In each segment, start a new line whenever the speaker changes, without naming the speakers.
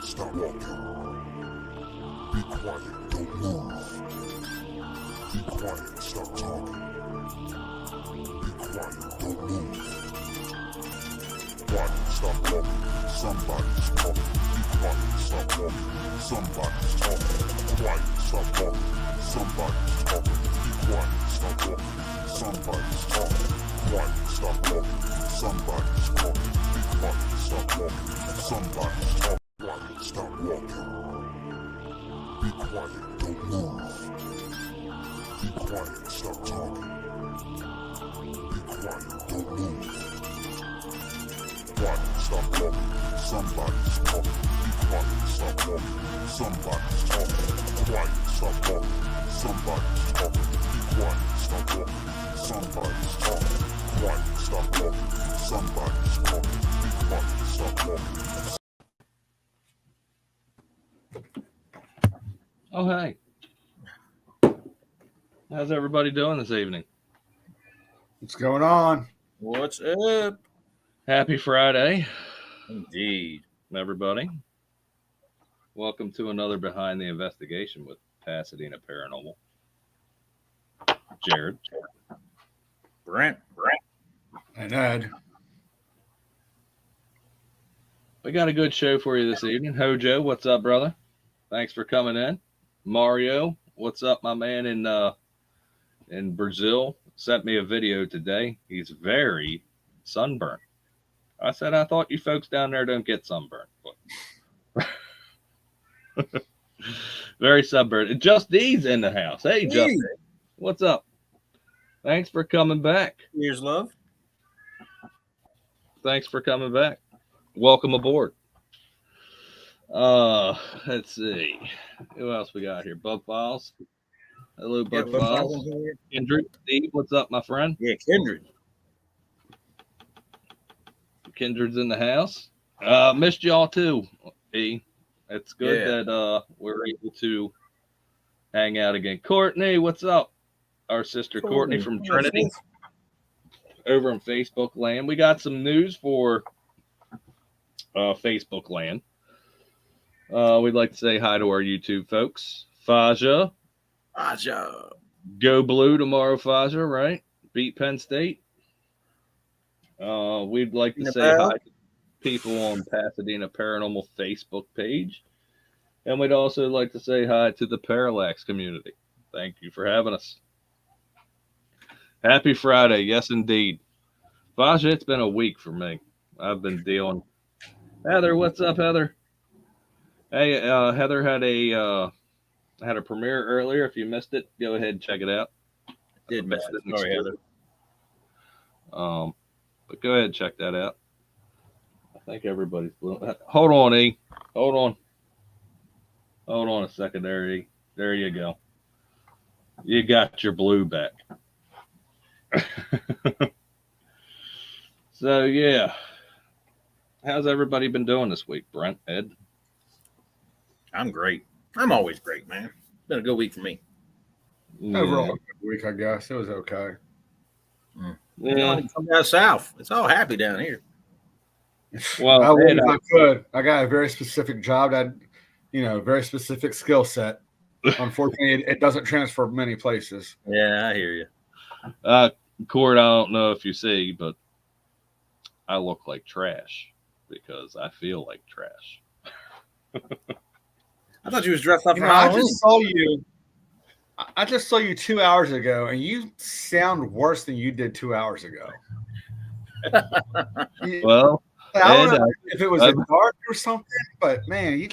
stop walking. Be quiet, don't move. Be quiet, stop talking. Be quiet, don't move. Quiet, stop walking. Somebody's talking. Be quiet, stop walking. Somebody's talking. Quiet, stop walking. Somebody's talking. Be quiet, stop walking. Somebody's talking. Quiet, stop walking. Somebody's talking. Be quiet, stop walking. Somebody's talking. Quiet, stop walking. Be quiet, don't move. Be quiet, stop talking. Be quiet, don't move. Quiet, stop walking. Somebody's talking. Be quiet, stop walking. Somebody's talking. Quiet, stop walking. Somebody's talking. Be quiet, stop walking. Somebody's talking. Quiet, stop walking. Somebody's talking. Be quiet, stop walking.
Oh, hey. How's everybody doing this evening?
What's going on?
What's up?
Happy Friday,
Indeed.
everybody. Welcome to another Behind the Investigation with Pasadena Paranormal. Jared.
Brent.
And Ed.
We got a good show for you this evening. Hojo, what's up, brother? Thanks for coming in. Mario, what's up, my man in Brazil? Sent me a video today. He's very sunburnt. I said, I thought you folks down there don't get sunburnt. But very sunburnt. Just D's in the house. Hey, Justin, what's up? Thanks for coming back.
Here's love.
Thanks for coming back. Welcome aboard. Let's see. Who else we got here? Bug Files. Hello, Bug Files. Kendrick, Steve, what's up, my friend?
Yeah, Kendrick.
Kindred's in the house. Missed y'all too, E. It's good that we're able to hang out again. Courtney, what's up? Our sister Courtney from Trinity over in Facebook land. We got some news for Facebook land. We'd like to say hi to our YouTube folks. Faja. Go Blue tomorrow, Faja, right? Beat Penn State. We'd like to say hi to people on Pasadena Paranormal Facebook page. And we'd also like to say hi to the Parallax community. Thank you for having us. Happy Friday. Yes, indeed. Faja, it's been a week for me. I've been dealing. Heather, what's up, Heather? Hey, Heather had a premiere earlier. If you missed it, go ahead and check it out.
Did miss it. Sorry, Heather.
But go ahead and check that out. I think everybody's blue. Hold on, E. Hold on a second there, E. There you go. You got your blue back. So, yeah. How's everybody been doing this week, Brent, Ed?
I'm great. I'm always great, man. It's been a good week for me.
Overall, good week, I guess. It was okay.
Yeah.
Come down south. It's all happy down here.
Well,
I wish I could. I got a very specific job that, very specific skill set. Unfortunately, it doesn't transfer many places.
Yeah, I hear you.
Court, I don't know if you see, but I look like trash because I feel like trash.
I thought you was dressed up for
I
Halloween.
I just saw you 2 hours ago, and you sound worse than you did 2 hours ago.
Well,
I don't know if it was a dark or something, but man, you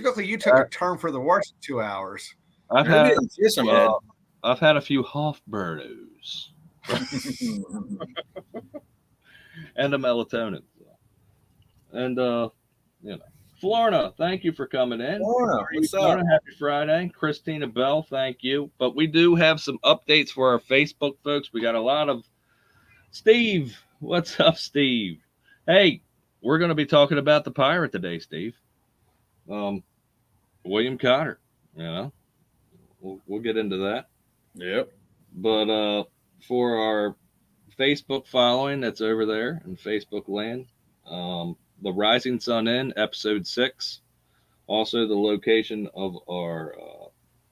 look like you took a turn for the worse in 2 hours.
I've had a few Hofburnos and a melatonin, and Florida, thank you for coming in.
Florida, what's up?
Happy Friday. Christina Bell, thank you. But we do have some updates for our Facebook folks. We got a lot of Steve. What's up, Steve? Hey, we're going to be talking about the pirate today, Steve. William Cotter. We'll get into that.
Yep.
But for our Facebook following that's over there in Facebook land, the Rising Sun Inn, episode 6. Also, the location of our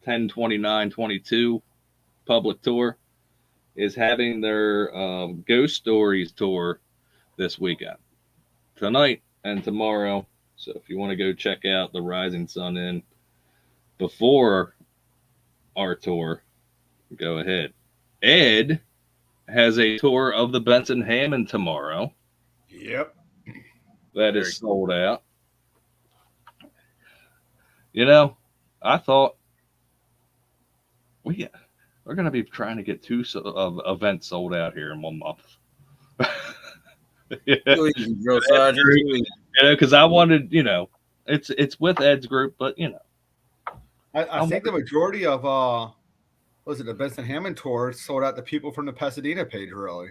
10/29/22 public tour is having their Ghost Stories tour this weekend, tonight and tomorrow. So if you want to go check out the Rising Sun Inn before our tour, go ahead. Ed has a tour of the Benson Hammond tomorrow.
Yep.
That is sold out. You know, I thought we're going to be trying to get 2 events sold out here in 1 month. Yeah.
Too easy, Drill Sergeant. Too easy.
You know, because I wanted, you know, it's with Ed's group, but you know,
I think the majority of was it the Benson Hammond tour sold out to people from the Pasadena page, really.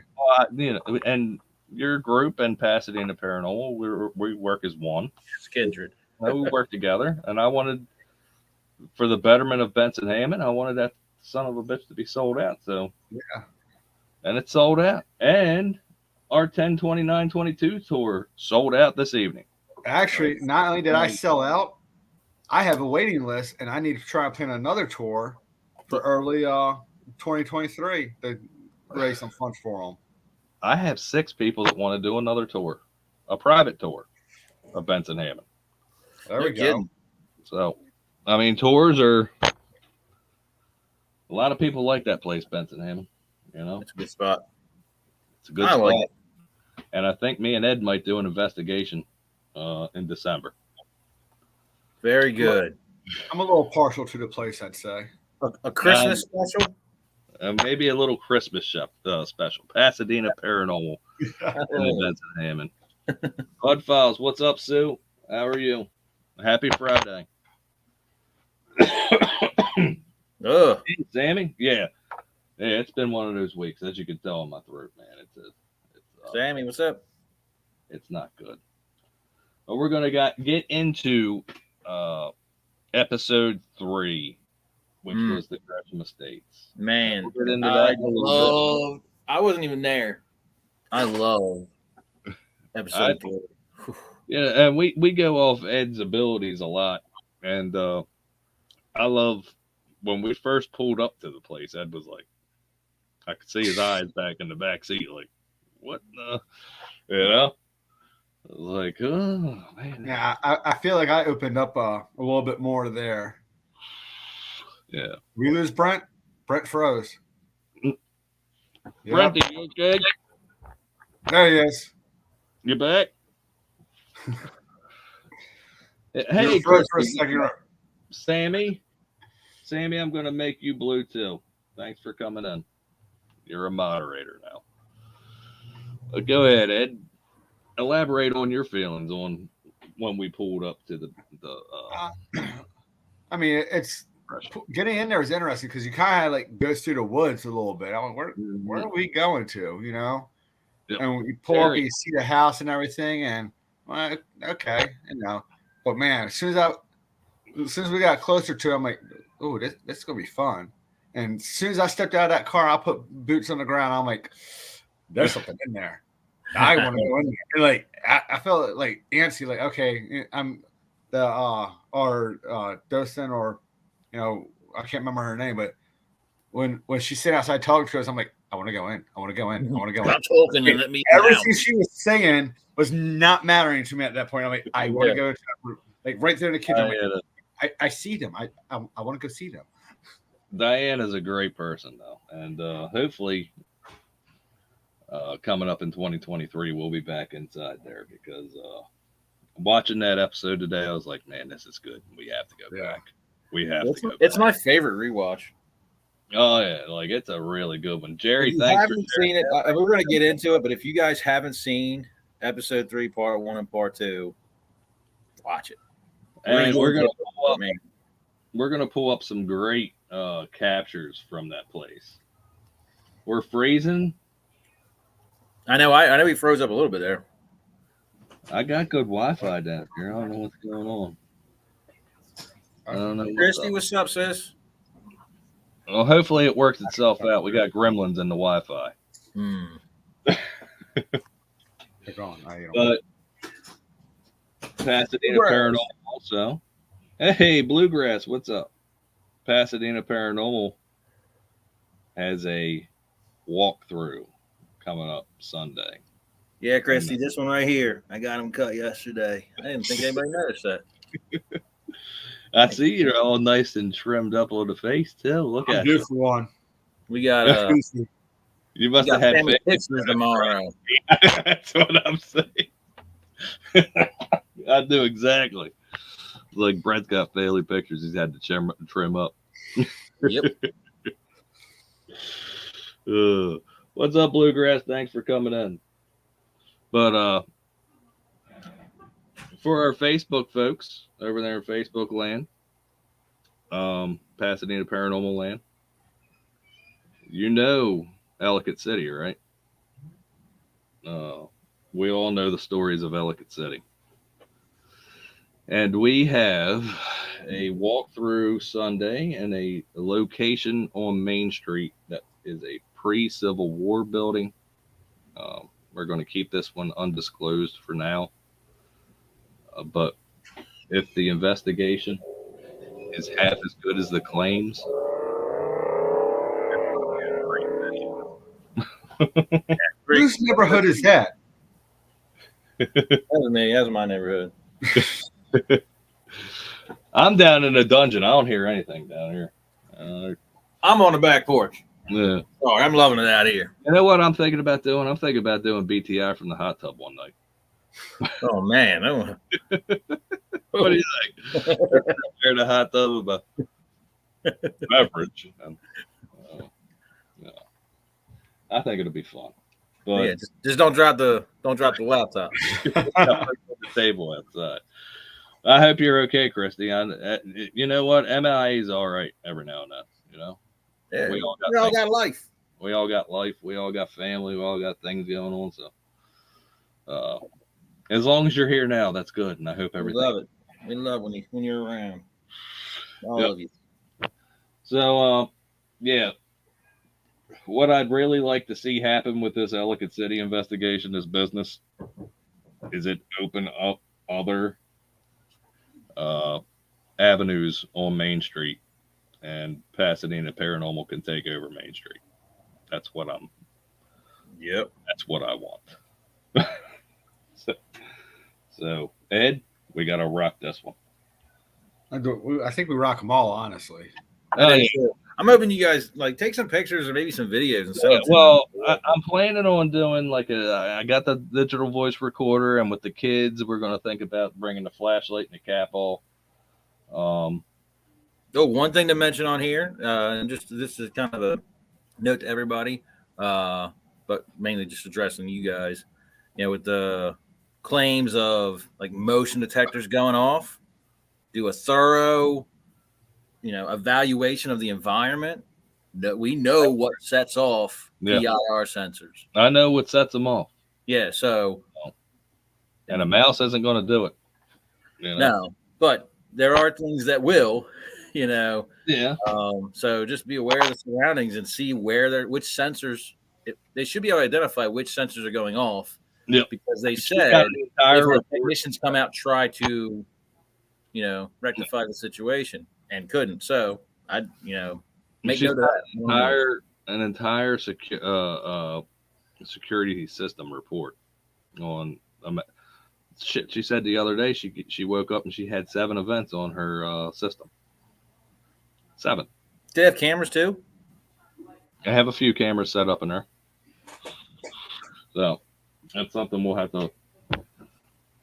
you know, and your group and Pasadena Paranormal, we work as one.
It's kindred.
We work together, and I wanted, for the betterment of Benson Hammond, I wanted that son of a bitch to be sold out. So
yeah,
and it's sold out. And our 10/29/22 tour sold out this evening.
Actually, not only did I sell out, I have a waiting list, and I need to try and plan another tour for early 2023 to raise some funds for them.
I have 6 people that want to do another tour, a private tour of Benson Hammond.
There we go.
So, I mean, tours are, a lot of people like that place, Benson Hammond. You know,
It's a good spot.
it's a good
I
spot.
like it.
And I think me and Ed might do an investigation in December.
Very good.
I'm a little partial to the place, I'd say.
A Christmas special?
Maybe a little Christmas special. Pasadena Paranormal in the Benson Hammond. Bud Files, what's up, Sue? How are you? Happy Friday.
Ugh.
Hey, Sammy? Yeah. Yeah, it's been one of those weeks, as you can tell in my throat, man.
Sammy, what's up?
It's not good. But we're going to get into episode 3, which was the Gresham Estates.
Man,
We'll get into that in a little bit.
I wasn't even there. I love episode 3.
Yeah, and we go off Ed's abilities a lot. And I love when we first pulled up to the place, Ed was like, I could see his eyes back in the back seat, like, what the, you know? I was like, oh, man.
Yeah, I feel like I opened up a little bit more there.
Yeah.
We lose Brent. Brent froze.
Brent, are you okay?
There he is.
You back? Hey,
You froze for a second.
Sammy, I'm going to make you blue too. Thanks for coming in. You're a moderator now. Go ahead, Ed. Elaborate on your feelings on when we pulled up to the
I mean, it's getting in there is interesting because you kind of like goes through the woods a little bit. I'm like, where are we going to? You know, and when you pull up, you see the house and everything, and well, okay, you know. But man, as soon as we got closer to it, I'm like, oh, this is gonna be fun. And as soon as I stepped out of that car, I put boots on the ground. I'm like, there's something in there. I want to go in there. And like I felt like antsy, like, okay, I'm the our docent, or you know, I can't remember her name, but when she sat outside talking to us, I'm like, I want to go in. I want to go in. I want to go in.
Stop talking and let me
Everything she was saying was not mattering to me at that point. I'm like, I want to go into that room. Like right there in the kitchen. I see them. I want to go see them.
Diane is a great person, though, and hopefully, coming up in 2023, we'll be back inside there because watching that episode today, I was like, man, this is good. We have to go back. We have to go back.
It's my favorite rewatch.
Oh yeah, like it's a really good one. Jerry,
if you
thanks
haven't seen it. We're going to get into it, but if you guys haven't seen episode 3, part 1 and part 2, watch it.
And we're gonna pull up some great captures from that place. We're freezing.
I know he froze up a little bit there.
I got good Wi-Fi down here. I don't know what's going on. I don't know.
Christy, what's up, sis?
Well, hopefully it works itself out. We got gremlins in the Wi-Fi.
They're gone.
But Pasadena Paranormal also. Hey, Bluegrass, what's up? Pasadena Paranormal has a walkthrough coming up Sunday.
Yeah, Christy, this one right here. I got him cut yesterday. I didn't think anybody noticed that.
I see you're all nice and trimmed up on the face too. Look at you.
For one.
We got
You must have had
pictures tomorrow.
That's what I'm saying. I do exactly. Like Brett's got family pictures he's had to trim up.
Yep.
What's up, Bluegrass? Thanks for coming in. But for our Facebook folks over there in Facebook land, Pasadena Paranormal land, you know Ellicott City, right? We all know the stories of Ellicott City. And we have a walkthrough Sunday and a location on Main Street that is a pre-Civil War building. We're going to keep this one undisclosed for now. But if the investigation is half as good as the claims,
whose neighborhood is that?
That's me. That's my neighborhood.
I'm down in a dungeon. I don't hear anything down here.
I'm on the back porch.
Yeah.
Oh, I'm loving it out here.
You know what I'm thinking about doing? I'm thinking about doing BTI from the hot tub one night.
Oh man.
What do you think? Prepare the hot tub of a beverage. I think it'll be fun. But
yeah, just don't drop the laptop.
the table outside. I hope you're okay, Christy. You know what? MIA is all right every now and then. You know,
Yeah,
we all
got life.
We all got life. We all got family. We all got things going on. So, as long as you're here now, that's good. And I hope everything.
We love it. We love when you're around. All of you.
So, yeah. What I'd really like to see happen with this Ellicott City investigation, this business, is it open up other avenues on Main Street, and Pasadena Paranormal can take over Main Street. That's what That's what I want. So Ed, we got to rock this one.
I think we rock them all, honestly.
I'm hoping you guys take some pictures or maybe some videos and stuff.
Well, I'm planning on doing I got the digital voice recorder, and with the kids, we're going to think about bringing the flashlight and the cap all.
One thing to mention on here, and just this is kind of a note to everybody, but mainly just addressing you guys, with the claims of motion detectors going off, do a thorough evaluation of the environment. That we know what sets off PIR sensors.
I know what sets them off.
Yeah, so
and a mouse isn't going to do it.
No, but there are things that will,
Yeah.
So just be aware of the surroundings and see which sensors. They should be able to identify which sensors are going off.
Yeah.
Because they said if the technicians come out try to, rectify the situation and couldn't. So I, make note of that.
An entire security system report on shit. She said the other day she woke up and she had 7 events on her system. 7.
Do they have cameras too?
I have a few cameras set up in there. So that's something we'll have to.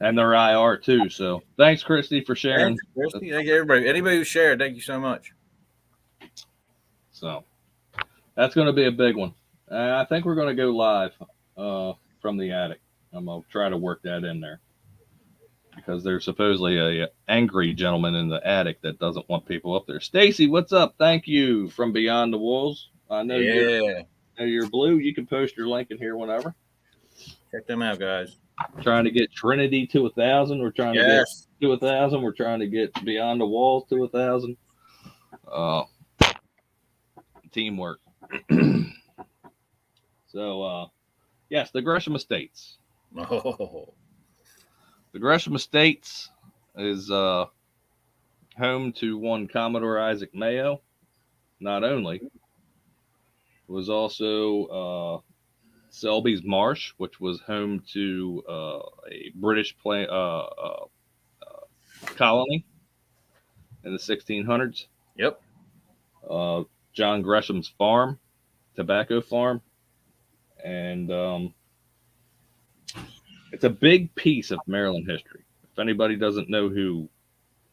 And their IR too. So thanks, Christy, for sharing.
Thanks, Christy. Thank you, everybody. Anybody who shared, thank you so much.
So that's going to be a big one. I think we're going to go live from the attic. I'm going to try to work that in there because there's supposedly a angry gentleman in the attic that doesn't want people up there. Stacy, what's up? Thank you from Beyond the Walls. I know you're blue. You can post your link in here whenever.
Check them out, guys.
Trying to get Trinity to 1,000. We're trying to get to 1,000. We're trying to get Beyond the Walls to 1,000. Teamwork. So, yes, the Gresham Estates.
Oh.
The Gresham Estates is home to one Commodore Isaac Mayo. Not only was also Selby's Marsh, which was home to a British colony in the 1600s.
Yep.
John Gresham's farm, tobacco farm, and it's a big piece of Maryland history. If anybody doesn't know who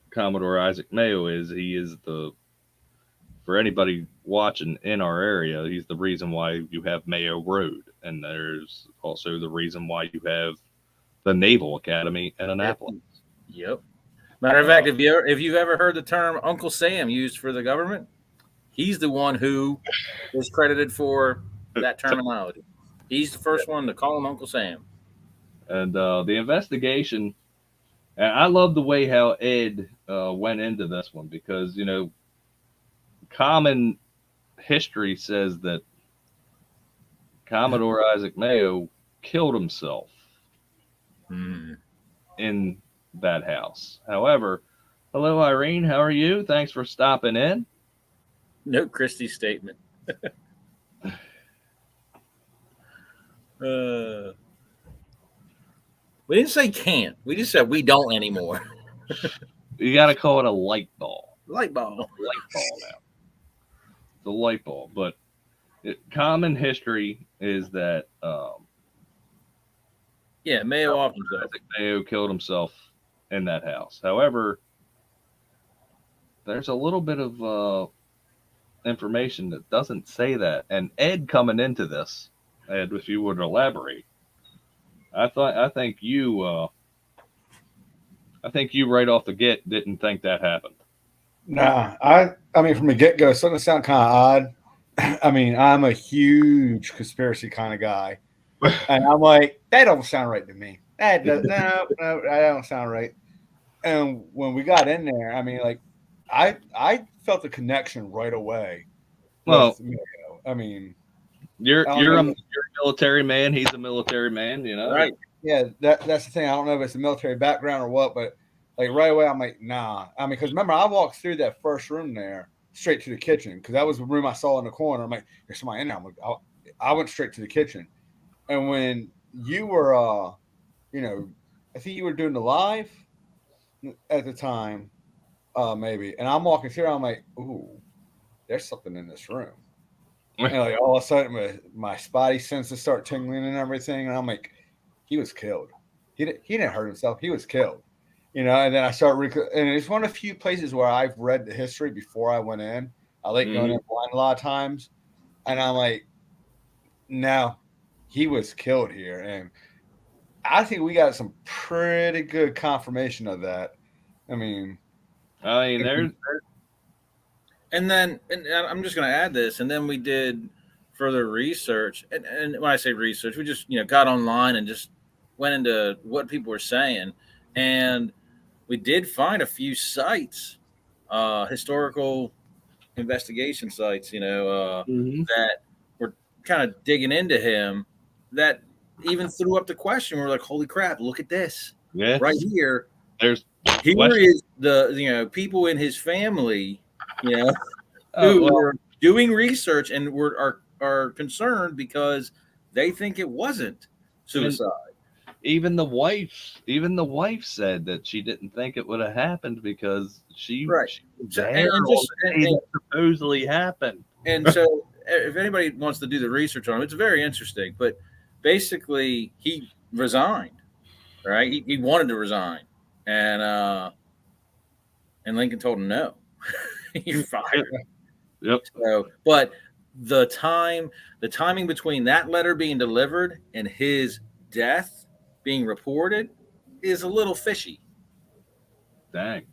Commodore Isaac Mayo is, he is for anybody watching in our area, he's the reason why you have Mayo Road, and there's also the reason why you have the Naval Academy in Annapolis.
Yep. Matter of fact, if you've ever heard the term Uncle Sam used for the government, he's the one who was credited for that terminology. He's the first one to call him Uncle Sam.
And the investigation, and I love the way how Ed went into this one, because, you know, common history says that Commodore Isaac Mayo killed himself in that house. However, hello, Irene. How are you? Thanks for stopping in.
Note Christie's statement. We didn't say can't. We just said we don't anymore.
You got to call it a light bulb.
Light bulb.
Light bulb now. The light bulb. But common history is that
Mayo off himself.
Isaac Mayo killed himself in that house. However, there's a little bit of information that doesn't say that. And Ed, coming into this, Ed, if you would elaborate, I think you right off the get didn't think that happened.
Nah, I mean, from the get go, something sound kind of odd. I mean, I'm a huge conspiracy kind of guy, and I'm like, that don't sound right to me. No, that don't sound right. And when we got in there, I mean, like, I felt the connection right away.
Well,
I mean,
you're a military man. He's a military man, you know.
Right. Yeah, that's the thing. I don't know if it's a military background or what, but like right away, I'm like, nah. I mean, because remember, I walked through that first room there straight to the kitchen, because that was the room I saw in the corner. I'm like, there's somebody in there. I'm like, I went straight to the kitchen. And when you were, I think you were doing the live at the time, maybe. And I'm walking through, I'm like, ooh, there's something in this room. And like all of a sudden, my spidey senses start tingling and everything, and I'm like, he was killed. He didn't hurt himself. He was killed. You know, and then I start and it's one of the few places where I've read the history before I went in. I like going in blind a lot of times, and I'm like, no, he was killed here, and I think we got some pretty good confirmation of that. I mean,
there's.
And then, and I'm just going to add this, and then we did further research. And when I say research, we just, got online and just went into what people were saying. And we did find a few sites, historical investigation sites, that were kind of digging into him, that even threw up the question. We're like, holy crap, look at this.
Yeah.
Right here. Here is the, people in his family, who are doing research and are concerned because they think it wasn't suicide.
Even the wife said that she didn't think it would have happened because she was there and supposedly happened.
And so, if anybody wants to do the research on it, it's very interesting. But basically, he resigned. Right? He wanted to resign, and Lincoln told him no. You're fired.
Yep.
So, but the timing between that letter being delivered and his death being reported is a little fishy.
Dang.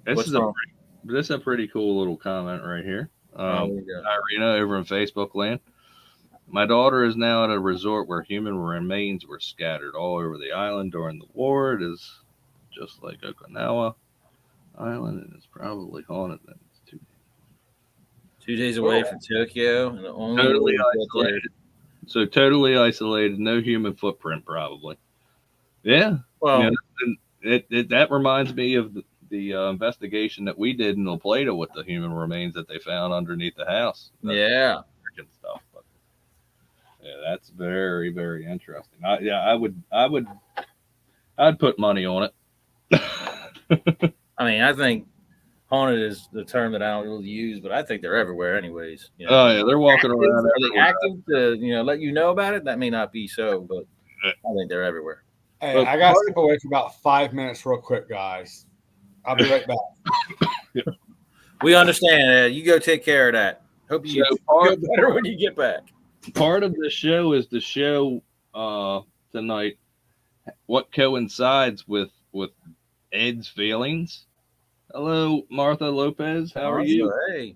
This is a pretty cool little comment right here. Irina over in Facebook land. My daughter is now at a resort where human remains were scattered all over the island during the war. It is just like Okinawa Island, and it's probably haunted. It's
2 days away from Tokyo, and the only
totally isolated. So totally isolated, no human footprint, probably. Yeah,
Well,
that reminds me of the investigation that we did in La Plata with the human remains that they found underneath the house.
yeah.
And stuff. But yeah, that's very, very interesting. I'd put money on it.
I mean, I think haunted is the term that I don't really use, but I think they're everywhere, anyways. You know?
Oh yeah, they're walking
Active,
around.
are they active to let you know about it? That may not be so, but I think they're everywhere.
Hey,
Well,
I got to step away for about 5 minutes, real quick, guys. I'll be right back.
We understand. You go take care of that. Hope you feel better when you get back.
Part of the show is to show tonight what coincides with Ed's feelings. Hello, Martha Lopez. How are you?
Hey.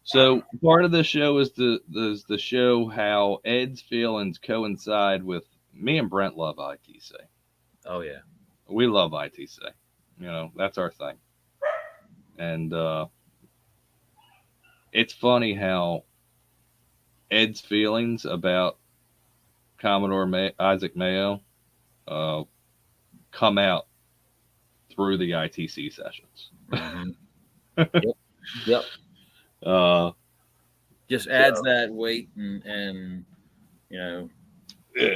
So part of the show is to show how Ed's feelings coincide with me and Brent love ITC.
Oh yeah,
we love ITC. You know, that's our thing. And it's funny how Ed's feelings about Commodore Isaac Mayo come out through the ITC sessions.
Mm-hmm. Yep. Just adds that weight and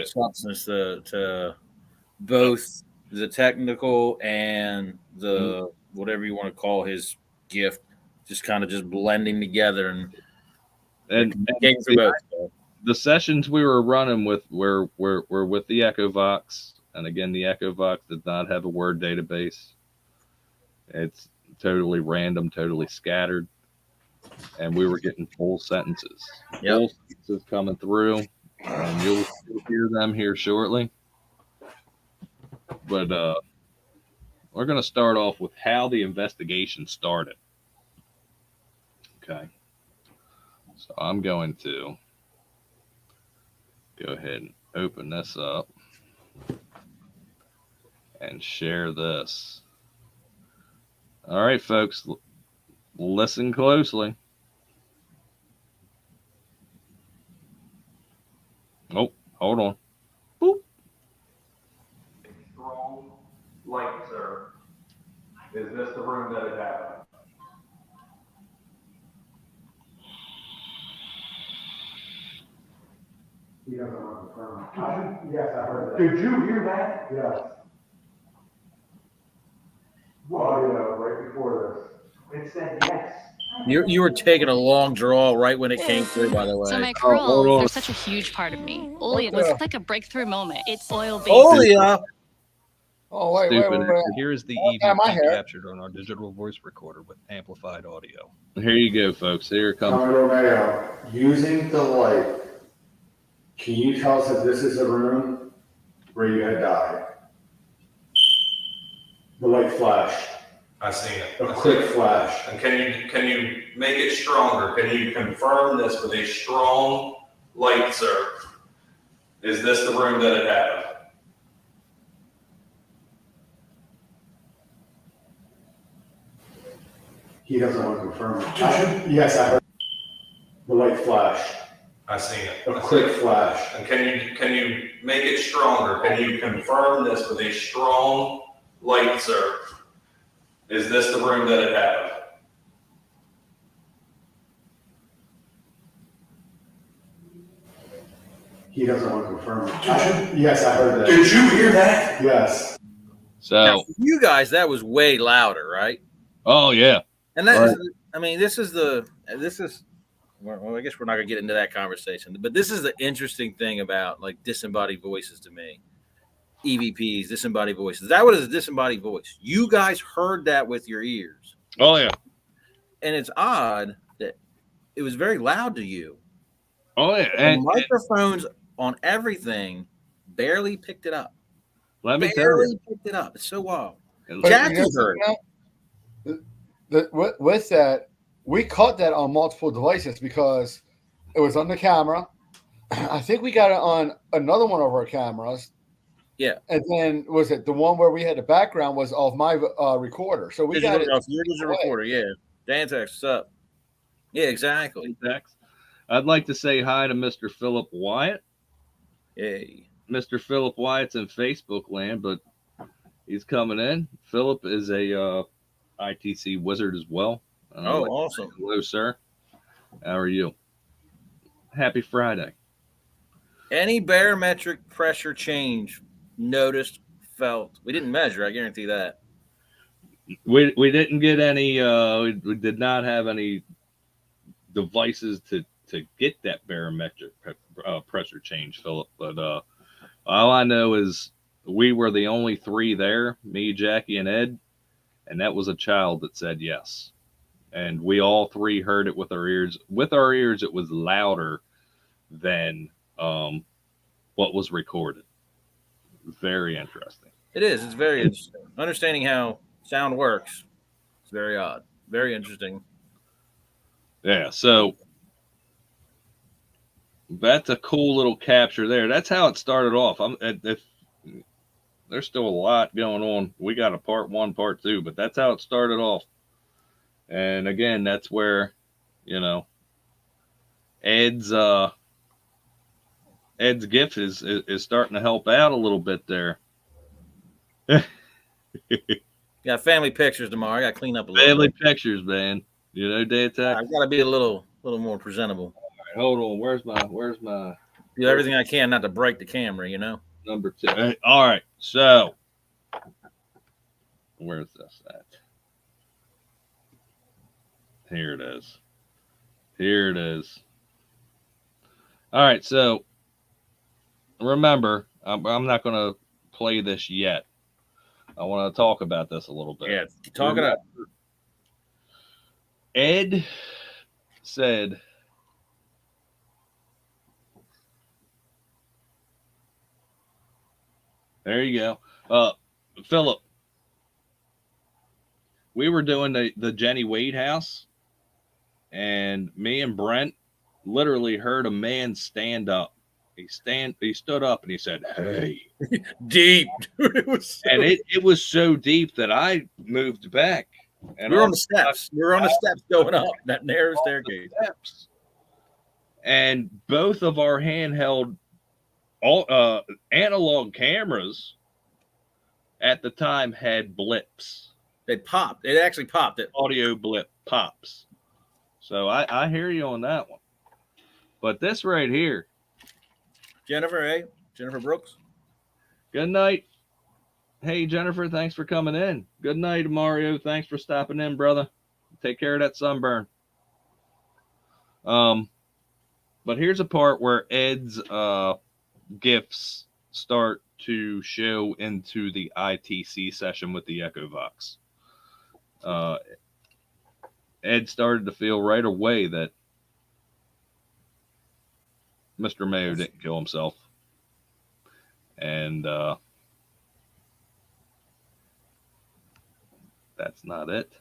substance to both the technical and the whatever you want to call his gift, just kind of just blending together and
the sessions we were running with were with the EchoVox, and again the EchoVox does not have a word database. It's totally random, totally scattered, and we were getting full sentences.
Yep.
Full sentences coming through, and you'll hear them here shortly. But we're going to start off with how the investigation started. Okay. So I'm going to go ahead and open this up and share this. All right, folks, listen closely. Oh, hold on. Boop. Strong light, sir. Is this the room that it happened?
He doesn't want to confirm. Yes, I heard that. Did you hear that? Yes. Audio right before this. It said yes.
You were taking a long draw right when it came through, by the way.
So my curls are such a huge part of me. Olia was like a breakthrough moment. It's oil-based.
Olia!
Oh, wait.
Here is the EVP captured on our digital voice recorder with amplified audio.
Here you go, folks. Here it comes.
Commodore Mayo, using the light, can you tell us if this is the room where you had died? The light flashed.
I seen it.
A quick flash.
And can you make it stronger? Can you confirm this with a strong light, sir? Is this the room that it happened?
He doesn't want to confirm it. Yes, I heard. The light flashed.
I seen it.
A quick flash.
And can you make it stronger? Can you confirm this with a strong light, sir? Is this the room that it happened?
He doesn't want to confirm it. Yes, I heard that.
Did you hear that?
Yes.
So
now, for you guys, that was way louder, right?
Oh yeah.
And that is, I mean, this is well, I guess we're not gonna get into that conversation, but this is the interesting thing about like disembodied voices to me. EVPs, disembodied voices. That was a disembodied voice. You guys heard that with your ears.
Oh yeah.
And it's odd that it was very loud to you.
Oh yeah.
And microphones on everything barely picked it up.
Let me tell you.
Picked it up. It's so wild.
Jackie heard it. With that, we caught that on multiple devices because it was on the camera. I think we got it on another one of our cameras.
Yeah.
And then was it the one where we had the background was off my recorder? So we got it.
Your recorder, yeah. Dantex, what's up? Yeah, exactly.
I'd like to say hi to Mr. Philip Wyatt.
Hey.
Mr. Philip Wyatt's in Facebook land, but He's coming in. Philip is a ITC wizard as well.
Awesome.
Hello, sir. How are you? Happy Friday.
Any barometric pressure change noticed, felt? We didn't measure, I guarantee that.
We didn't get any. We did not have any devices to get that barometric pressure change, Philip. But all I know is we were the only three there, me, Jackie, and Ed, and that was a child that said yes. And we all three heard it with our ears. With our ears, it was louder than what was recorded. Very interesting.
It is. It's very interesting. Understanding how sound works. It's very odd. Very interesting.
Yeah, so that's a cool little capture there. That's how it started off. There's still a lot going on. We got a part 1, part 2, but that's how it started off. And again, that's where, Ed's gift is starting to help out a little bit there.
Got family pictures tomorrow. I got to clean up a little.
Family pictures, man. Day attack.
I've got to be a little more presentable.
All right, hold on. Where's my?
Do everything I can not to break the camera.
Number 2. All right. So, where's this at? Here it is. Here it is. All right. So, remember, I'm not going to play this yet. I want to talk about this a little bit.
Yeah, talk it up.
Ed said, there you go. Philip, we were doing the Jenny Wade house, and me and Brent literally heard a man stand up. He stood up and he said, "Hey."
Deep. It
was so deep that I moved back. And
we were on the steps. We were on the steps going up that narrow staircase.
And both of our handheld analog cameras at the time had blips.
They popped. It actually popped. It
audio blip pops. So I hear you on that one. But this right here.
Jennifer Brooks.
Good night. Hey, Jennifer, thanks for coming in. Good night, Mario. Thanks for stopping in, brother. Take care of that sunburn. But here's a part where Ed's gifts start to show into the ITC session with the EchoVox. Ed started to feel right away that Mr. Mayo didn't kill himself. And that's not it.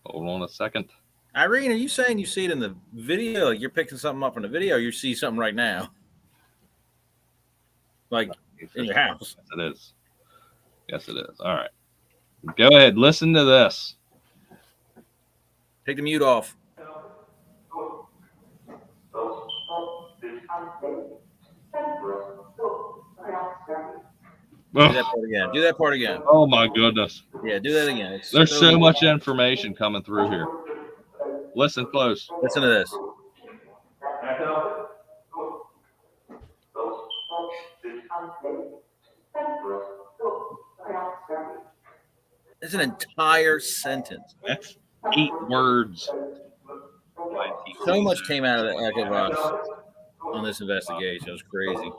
Hold on a second.
Irene, are you saying you see it in the video? Like you're picking something up in the video, or you see something right now? Like in your house?
Yes, it is. Yes, it is. All right. Go ahead. Listen to this.
Take the mute off. Do that part again. Do that part again.
Oh my goodness.
Yeah, do that again.
There's so much information coming through here. Listen close.
Listen to this. It's an entire sentence.
That's 8 words.
So much came out of the EchoVox on this investigation. It was crazy.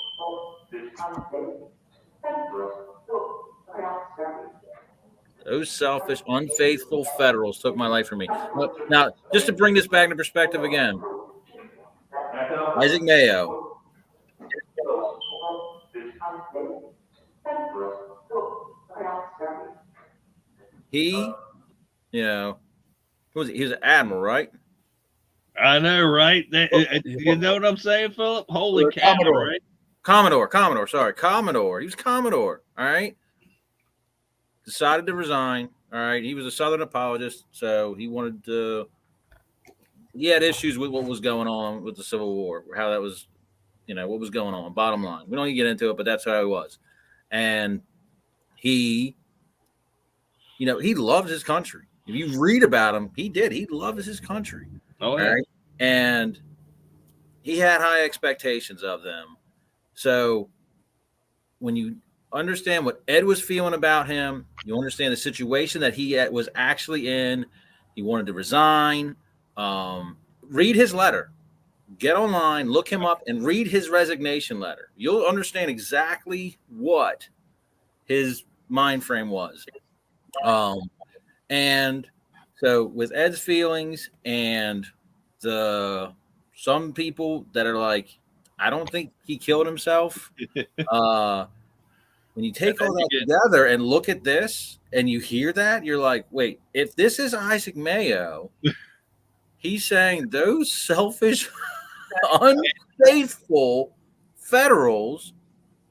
Those selfish, unfaithful federals took my life from me. Now, just to bring this back into perspective again, Isaac Mayo. He, he was an admiral, right?
I know, right? You know what I'm saying, Philip? Holy cow, right?
Commodore. Sorry, Commodore. He was Commodore, all right? Decided to resign, all right? He was a Southern apologist, so he wanted to – he had issues with what was going on with the Civil War, how that was, what was going on, bottom line. We don't need to get into it, but that's how he was. And he you know, he loved his country. If you read about him, he did. He loved his country.
Oh, yeah.
Right? And he had high expectations of them. So when you understand what Ed was feeling about him, you understand the situation that he was actually in. He wanted to resign. Read his letter. Get online, look him up, and read his resignation letter. You'll understand exactly what his mind frame was. And so with Ed's feelings and some people that are like, I don't think he killed himself. When you take all that together and look at this and you hear that, you're like, wait, if this is Isaac Mayo, he's saying those selfish, unfaithful Federals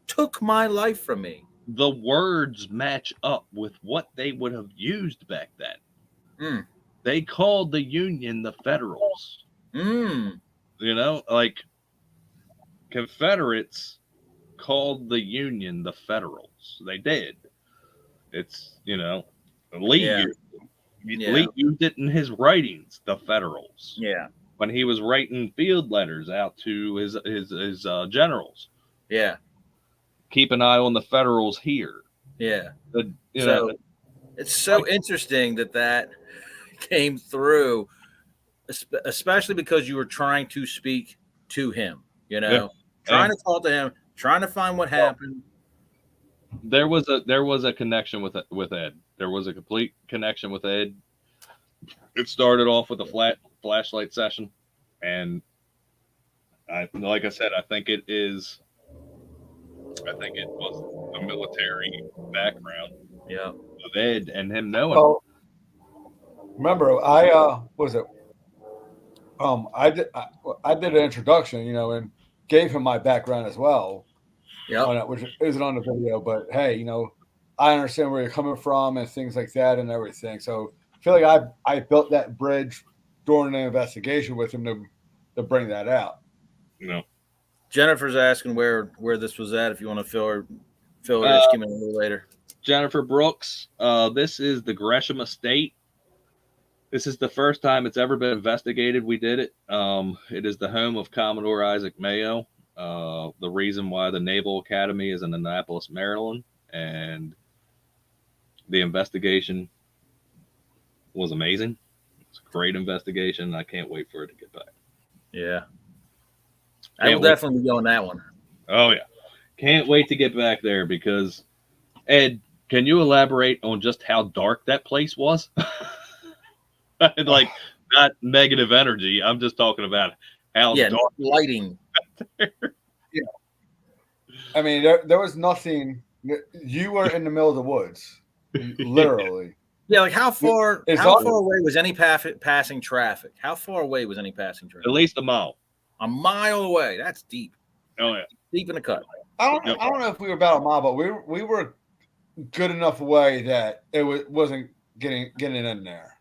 took my life from me.
The words match up with what they would have used back then. They called the Union the Federals. You know, like Confederates called the Union the Federals. They did. It's, you know, Lee used it in his writings, the Federals.
Yeah.
When he was writing field letters out to his generals.
Yeah.
Keep an eye on the Federals here.
Yeah.
You know,
it's so interesting that came through, especially because you were trying to speak to him, you know, trying to talk to him, trying to find what happened.
There was a connection with Ed. There was a complete connection with Ed. It started off with a flashlight session, and like I said, I think it was a military background.
Yeah,
of Ed and him knowing.
Well, remember, I did an introduction, you know, and gave him my background as well.
Yeah,
which isn't on the video, but hey, you know, I understand where you're coming from and things like that and everything. So I feel like I built that bridge during the investigation with him to bring that out.
You know,
Jennifer's asking where this was at. If you want to fill her scheme in a little later.
Jennifer Brooks, this is the Gresham Estate. This is the first time it's ever been investigated. We did it. It is the home of Commodore Isaac Mayo. The reason why the Naval Academy is in Annapolis, Maryland, and the investigation was amazing. It's a great investigation. I can't wait for it to get back.
Yeah. I will definitely be on that one.
Oh, yeah. Can't wait to get back there because, Ed, can you elaborate on just how dark that place was? Like, not negative energy. I'm just talking about how dark.
Lighting.
Yeah. I mean, there was nothing. You were in the middle of the woods, literally.
Yeah, like how far away was any passing traffic? How far away was any passing traffic?
At least a mile.
A mile away. That's deep.
Oh yeah,
deep in the cut.
I don't know if we were about a mile, but we were good enough away that it wasn't getting in there.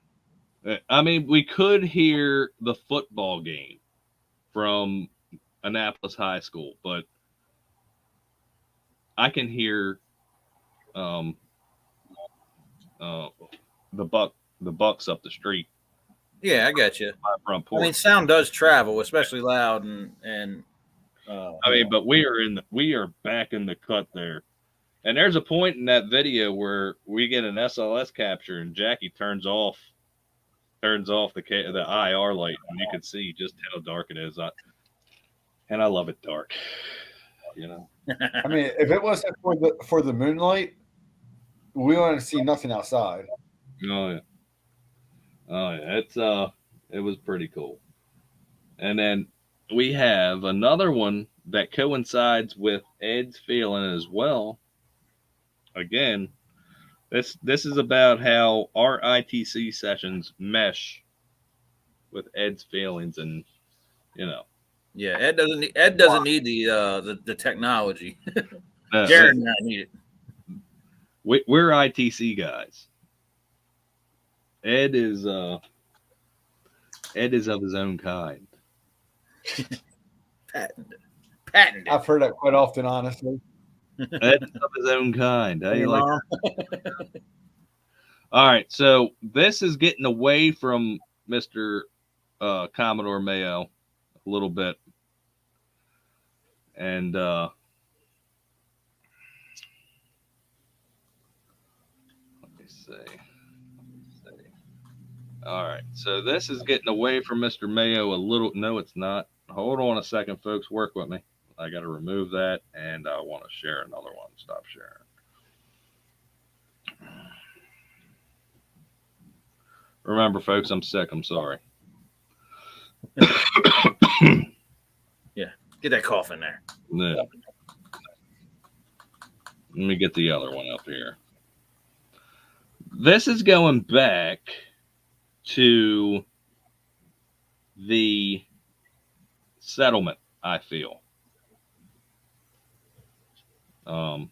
I mean, we could hear the football game from Annapolis High School, but I can hear the Bucks up the street.
Yeah, I got you.
Front porch.
I mean, sound does travel, especially loud and.
I mean, but we are back in the cut there, and there's a point in that video where we get an SLS capture and Jackie turns off the IR light, and you can see just how dark it is. And I love it dark, you know.
I mean, if it wasn't for the moonlight, we wouldn't see nothing outside.
Oh yeah. It was pretty cool. And then we have another one that coincides with Ed's feeling as well. Again, this is about how our ITC sessions mesh with Ed's feelings, and you know.
Yeah, Ed doesn't need the technology. Jared and I need it.
We're ITC guys. Ed is of his own kind.
Patented.
I've heard that quite often, honestly.
Ed is of his own kind. All right, so this is getting away from Mr. Commodore Mayo a little bit. And let me see. All right, so this is getting away from Mr. Mayo a little. No, it's not. Hold on a second, folks. Work with me. I got to remove that, and I want to share another one. Stop sharing. Remember, folks, I'm sick. I'm sorry.
Yeah, get that cough in there.
Yeah. Let me get the other one up here. This is going back to the settlement, I feel. Going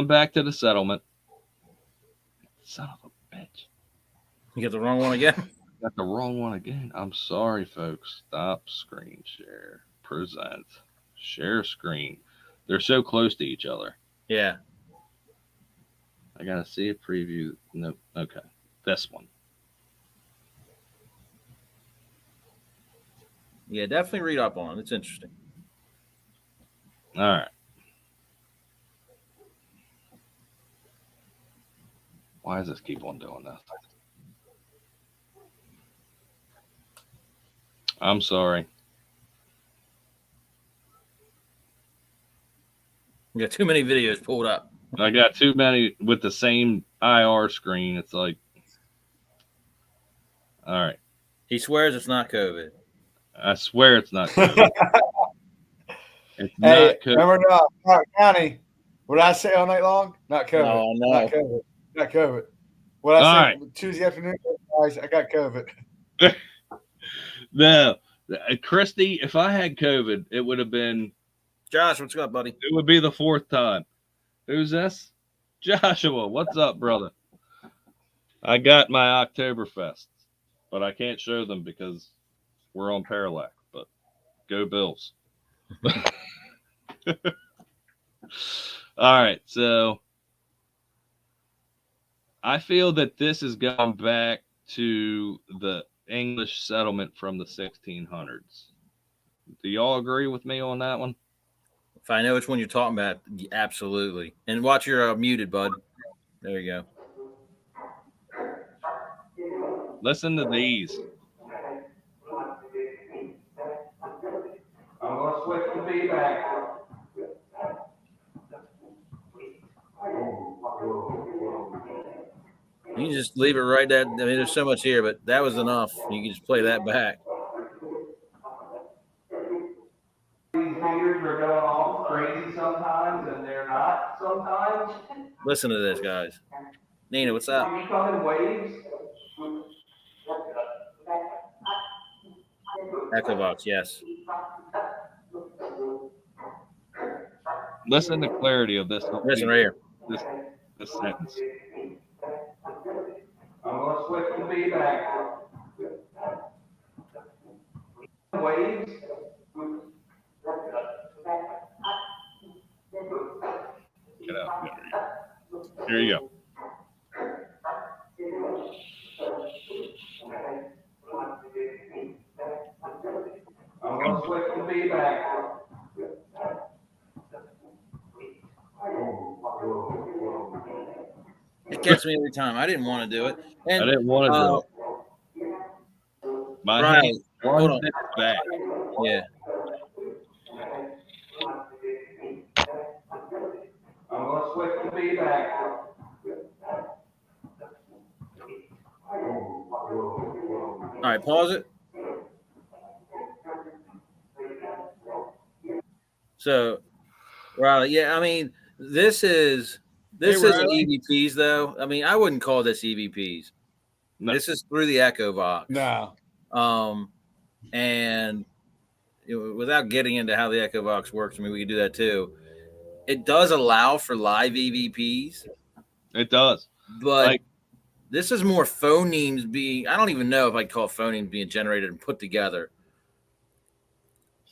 back to the settlement. Son of a bitch.
You get the wrong one again?
Got the wrong one again. I'm sorry, folks. Stop screen share. Present. Share screen. They're so close to each other.
Yeah.
I gotta see a preview. Nope. Okay. This one.
Yeah, definitely read up on it. It's interesting.
All right. Why does this keep on doing this? I'm sorry.
You got too many videos pulled up.
I got too many with the same IR screen. It's like, all right.
He swears it's not COVID.
I swear it's not COVID. It's not COVID.
Remember Clark County? What did I say all night long? Not COVID.
No.
Not COVID. Not COVID. What I
All
said Tuesday afternoon, guys, I got COVID.
No, Christy, if I had COVID, it would have been.
Josh, what's up, buddy?
It would be the fourth time. Who's this? Joshua, what's up, brother? I got my Oktoberfest, but I can't show them because we're on Parallax. But go Bills. All right, so I feel that this is going back to the English settlement from the 1600s. Do y'all agree with me on that one?
If I know which one you're talking about, absolutely. And watch your muted, bud. There you
go. Listen to these.
I'm going to switch the feedback.
You can just leave it right there. I mean, there's so much here, but that was enough. You can just play that back.
These meters are going all crazy sometimes, and they're not sometimes.
Listen to this, guys. Nina, what's up?
You come in waves.
Echo box, yes.
Listen to the clarity of this.
Listen right here.
This sentence.
I'm going to switch the feedback. Waves.
Get out. Here you go.
I'm going to switch the feedback.
It gets me every time. I didn't want to do it. And,
I didn't want to do it. My hand, hold on. Back.
Yeah.
I'm going to switch the feedback.
All right, pause it. So, Riley, yeah, I mean, this isn't EVPs though. I mean, I wouldn't call this EVPs. No. This is through the Echo Vox.
No.
And without getting into how the Echo Vox works, I mean, we can do that too. It does allow for live EVPs.
It does.
But this is more phonemes being, I don't even know if I'd call phonemes being generated and put together.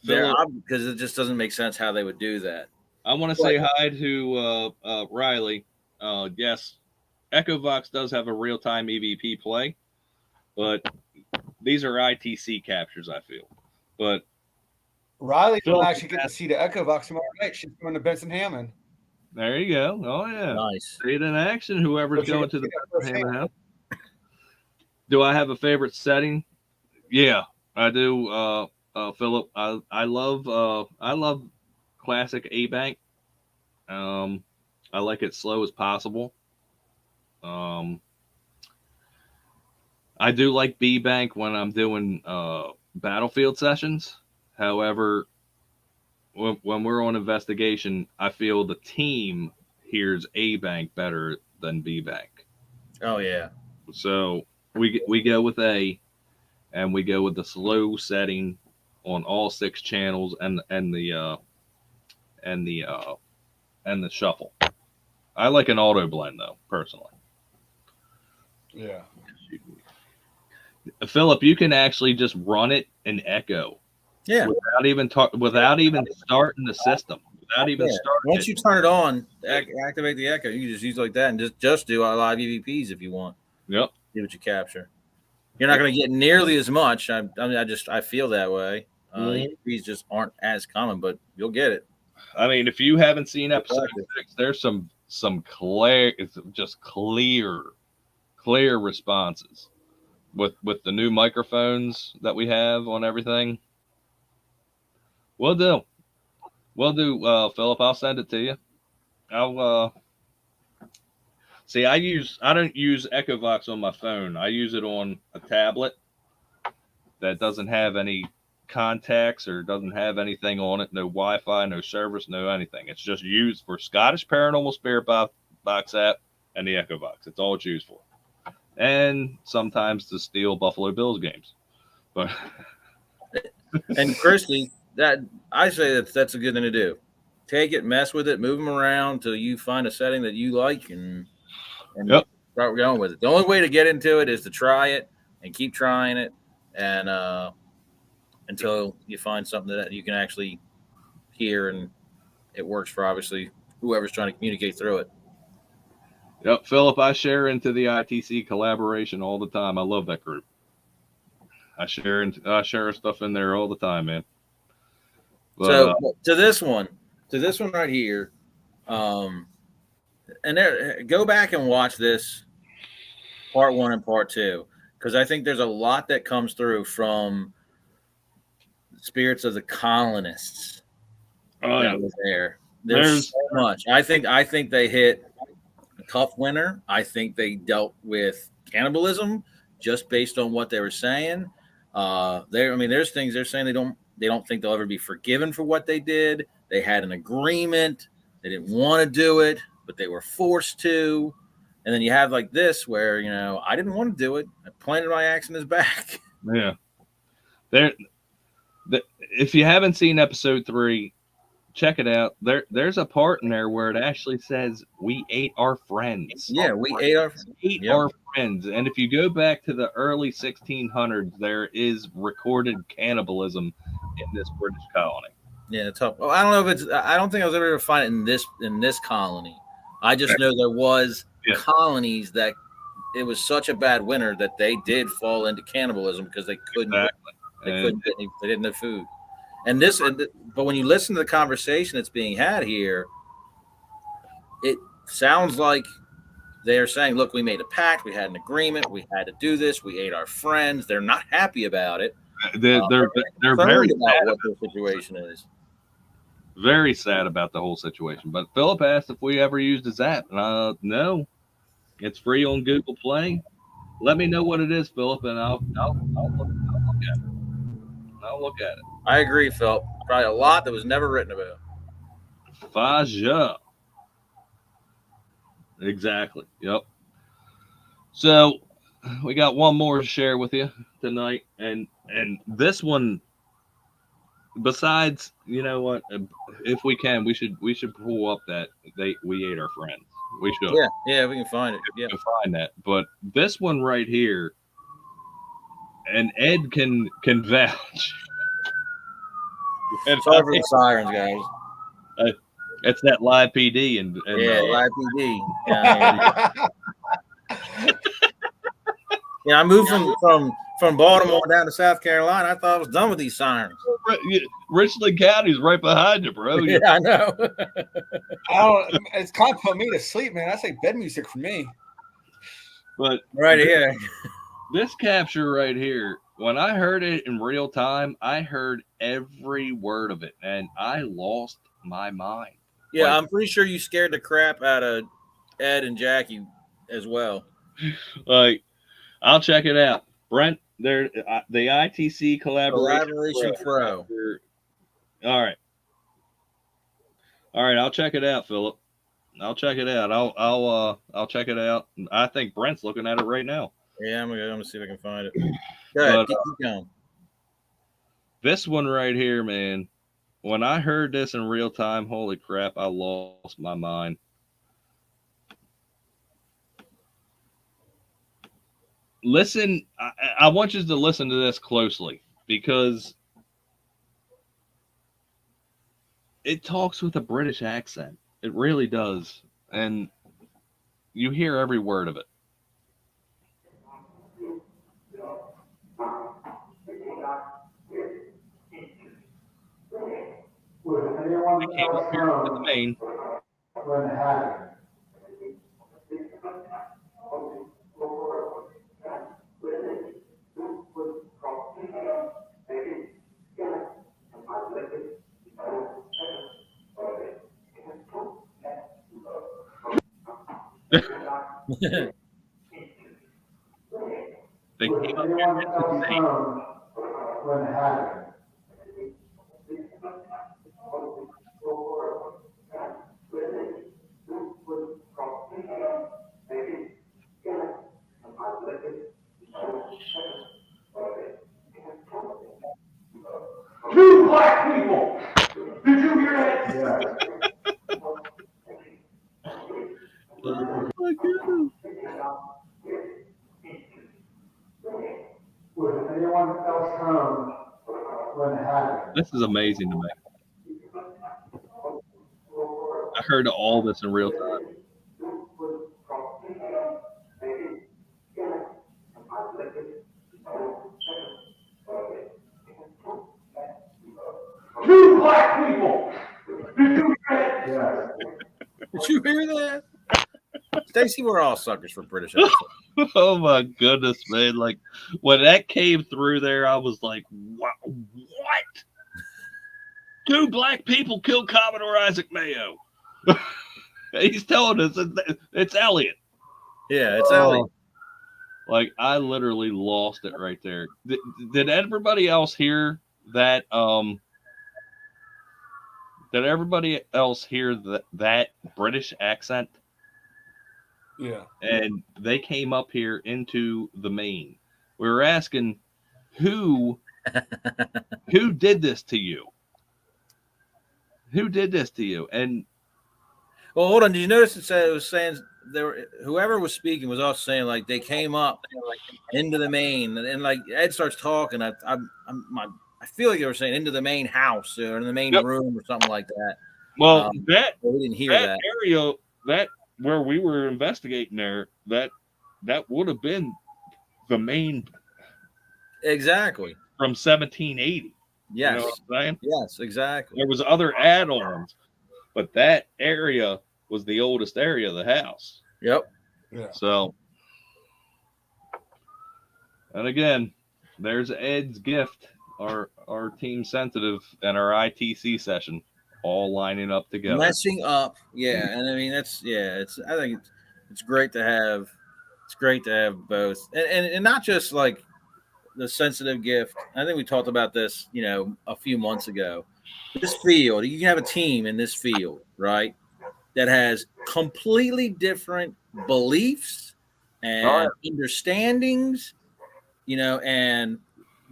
Because it just doesn't make sense how they would do that.
I want to say hi to Riley. Yes, EchoVox does have a real-time EVP play, but these are ITC captures, I feel. But
Riley will actually get to see the EchoVox tomorrow night. She's going to Benson Hammond.
There you go. Oh, yeah.
Nice.
See it in action, whoever's going to the Benson Hammond house. Do I have a favorite setting? Yeah, I do, Philip. I love classic A-Bank. I like it slow as possible. I do like B-Bank when I'm doing battlefield sessions. However, when we're on investigation, I feel the team hears A-Bank better than B-Bank.
Oh yeah.
So we go with A, and we go with the slow setting on all 6 channels and the shuffle. I like an auto blend though, personally.
Yeah.
Philip, you can actually just run it in Echo.
Yeah.
Without even starting the system. Without even starting.
Once you turn it on, activate the Echo. You can just use it like that and just do live EVPs if you want.
Yep.
See what you capture. You're not going to get nearly as much. I feel that way. EVPs just aren't as common, but you'll get it.
I mean, if you haven't seen episode 6, there's some clear responses with the new microphones that we have on everything. We'll do, Philip. I'll send it to you. I'll see. I don't use EchoVox on my phone. I use it on a tablet that doesn't have any contacts or doesn't have anything on it. No Wi-Fi, no service, no anything. It's just used for Scottish Paranormal Spirit Box app and the EchoVox. It's all it's used for, and sometimes to steal Buffalo Bills games. But
and Christy, that I say that's a good thing to do. Take it, mess with it, move them around until you find a setting that you like, and start going with it. The only way to get into it is to try it and keep trying it, and until you find something that you can actually hear and it works for obviously whoever's trying to communicate through it.
Yep, Philip, I share into the ITC collaboration all the time. I love that group. I share stuff in there all the time, man. But,
so to this one right here, and there, go back and watch this part 1 and part 2, because I think there's a lot that comes through from spirits of the colonists that was there. There's so much. I think they hit a tough winter. I think they dealt with cannibalism just based on what they were saying. There's things they're saying they don't think they'll ever be forgiven for what they did. They had an agreement. They didn't want to do it, but they were forced to. And then you have like this where, I didn't want to do it. I planted my axe in his back.
Yeah. If you haven't seen episode 3, check it out. There's a part in there where it actually says we ate our friends.
Yeah, we ate our
friends. And if you go back to the early 1600s, there is recorded cannibalism in this British colony.
Yeah, tough. Well, I don't know if I don't think I was ever able to find it in this colony. I just know there was colonies that it was such a bad winter that they did fall into cannibalism because they couldn't. Exactly. They didn't have food. But when you listen to the conversation that's being had here, it sounds like they're saying, look, we made a pact, we had an agreement, we had to do this, we ate our friends. They're not happy about it.
They're very
about what the situation is.
Very sad about the whole situation. But Philip asked if we ever used his app. No. It's free on Google Play. Let me know what it is, Philip, and I'll look at it. I'll look at it.
I agree, Phil. Probably a lot that was never written about.
Faja. Exactly. Yep. So we got one more to share with you tonight, and this one. Besides, you know what? If we can, we should pull up that we ate our friends. We should.
Yeah, we can find it.
We can find that. But this one right here, and Ed can vouch.
Sorry for the sirens, guys.
It's that live PD and
live PD. Yeah, I moved from Baltimore down to South Carolina. I thought I was done with these sirens.
Richland County's right behind you, bro.
Yeah, I know.
It's kind of put me to sleep, man. That's like bed music for me.
But
right here,
this capture right here, when I heard it in real time, I heard every word of it, and I lost my mind.
Yeah, I'm pretty sure you scared the crap out of Ed and Jackie as well.
Like, I'll check it out. Brent, they're the ITC Collaboration
Pro.
All right. I'll check it out, Philip. I'll check it out. I'll check it out. I think Brent's looking at it right now.
Yeah, I'm gonna see if I can find it. Go ahead, keep going.
This one right here, man. When I heard this in real time, holy crap, I lost my mind. Listen, I want you to listen to this closely because it talks with a British accent. It really does. And you hear every word of it. They came up here to the main. They came up here to the main.
Two black people. Did you hear that? Yeah.
Oh my goodness.
Would anyone else come when it happened?
This is amazing to me. I heard all this in real time.
Two black people. Did you hear that? Yeah.
Did you hear that? Stacy, we're all suckers for British accent.
Oh my goodness, man. Like when that came through there, I was like, what? Two black people killed Commodore Isaac Mayo. He's telling us it's Elliot.
Yeah, it's Elliot.
Like I literally lost it right there. Did everybody else hear that? Did everybody else hear that British accent?
Yeah.
And they came up here into the main. We were asking who did this to you? Who did this to you? And
well, hold on. Did you notice it was saying whoever was speaking was also saying like they came up into the main, and like Ed starts talking. I feel like they were saying into the main house or in the main room or something like that.
Well,
we didn't hear that
area that where we were investigating there. That would have been the main.
Exactly.
From 1780.
Yes.
You know what I'm saying?
Yes, exactly.
There was other add-ons, but that area was the oldest area of the house.
Yep.
Yeah.
So, and again, there's Ed's gift, our team sensitive and our ITC session, all lining up together.
Messing up, yeah. And I mean I think it's great to have. It's great to have both, and not just like the sensitive gift. I think we talked about this, a few months ago. This field, you can have a team in this field, right, that has completely different beliefs and understandings, and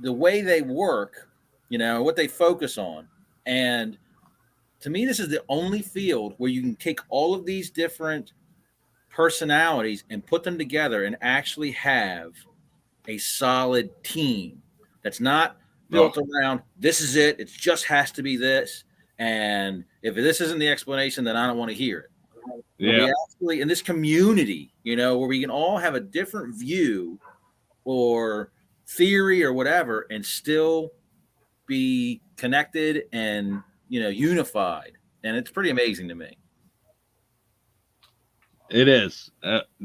the way they work, what they focus on. And to me, this is the only field where you can take all of these different personalities and put them together and actually have a solid team that's not built around this is it just has to be this. And if this isn't the explanation, then I don't want to hear it.
Yeah.
We actually, in this community, where we can all have a different view or theory or whatever and still be connected and, unified. And it's pretty amazing to me.
It is.